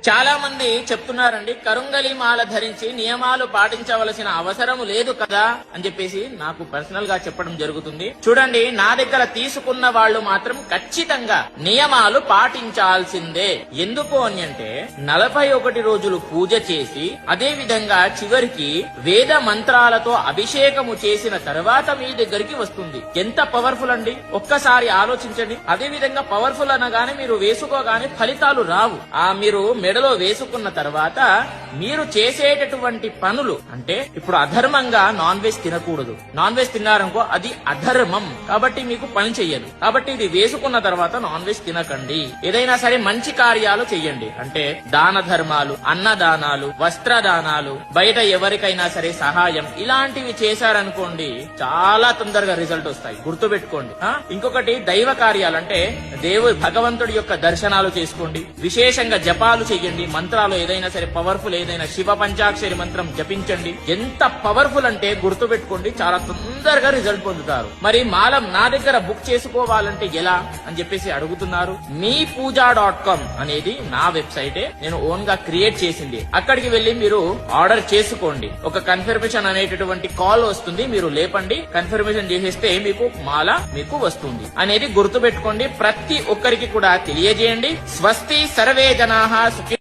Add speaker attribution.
Speaker 1: చాలా మంది చెప్తున్నారండి, కరుంగలి మాల ధరించి నియమాలు పాటించవలసిన అవసరం లేదు కదా అని చెప్పేసి నాకు పర్సనల్ గా చెప్పడం జరుగుతుంది. చూడండి, నా దగ్గర తీసుకున్న వాళ్ళు మాత్రం ఖచ్చితంగా నియమాలు పాటించాల్సిందే. ఎందుకు అని అంటే 41 రోజులు పూజ చేసి అదే విధంగా చివరికి వేద మంత్రాలతో అభిషేకము చేసిన తర్వాత మీ దగ్గరికి వస్తుంది. ఎంత పవర్ఫుల్ అండి, ఒక్కసారి ఆలోచించండి. అదే విధంగా పవర్ఫుల్ అనగానే మీరు వేసుకోగానే ఫలితాలు రావు. మీరు మెడలో వేసుకున్న తర్వాత మీరు చేసేటటువంటి పనులు అంటే ఇప్పుడు అధర్మంగా నాన్ వెజ్ తినకూడదు. నాన్ వెజ్ తిన్నారనుకో అది అధర్మం, కాబట్టి మీకు పని చెయ్యదు. కాబట్టి ఇది వేసుకున్న తర్వాత నాన్ వెజ్ తినకండి. ఏదైనా సరే మంచి కార్యాలు చెయ్యండి, అంటే దాన ధర్మాలు, అన్నదానాలు, వస్త్రదానాలు, బయట ఎవరికైనా సరే సహాయం, ఇలాంటివి చేశారనుకోండి చాలా తొందరగా రిజల్ట్ వస్తాయి. గుర్తుపెట్టుకోండి. ఇంకొకటి దైవ కార్యాలు, అంటే భగవంతుడి యొక్క దర్శనాలు చేసుకోండి, విశేషంగా జపాలు చెయ్యండి, మంత్రాలు ఏదైనా సరే పవర్ఫుల్, ఏదైనా శివ పంచాక్షరి మంత్రం జపించండి. ఎంత పవర్ఫుల్ అంటే గుర్తుపెట్టుకోండి, చాలా తొందరగా రిజల్ట్ పొందుతారు. మరి మాలం నా దగ్గర బుక్ చేసుకోవాలంటే ఎలా అని చెప్పేసి అడుగుతున్నారు. meepuja.com అనేది నా వెబ్సైటే, నేను ఓన్ గా క్రియేట్ చేసింది. అక్కడికి వెళ్లి మీరు ఆర్డర్ చేసుకోండి. ఒక కన్ఫర్మేషన్ అనేటటువంటి కాల్ వస్తుంది, మీరు లేపండి, కన్ఫర్మేషన్ చేసేస్తే మీకు మాల మీకు వస్తుంది అనేది గుర్తుపెట్టుకోండి. ప్రతి ఒక్కరికి కూడా తెలియజేయండి. స్వస్తి సర్వే జనాః సుఖి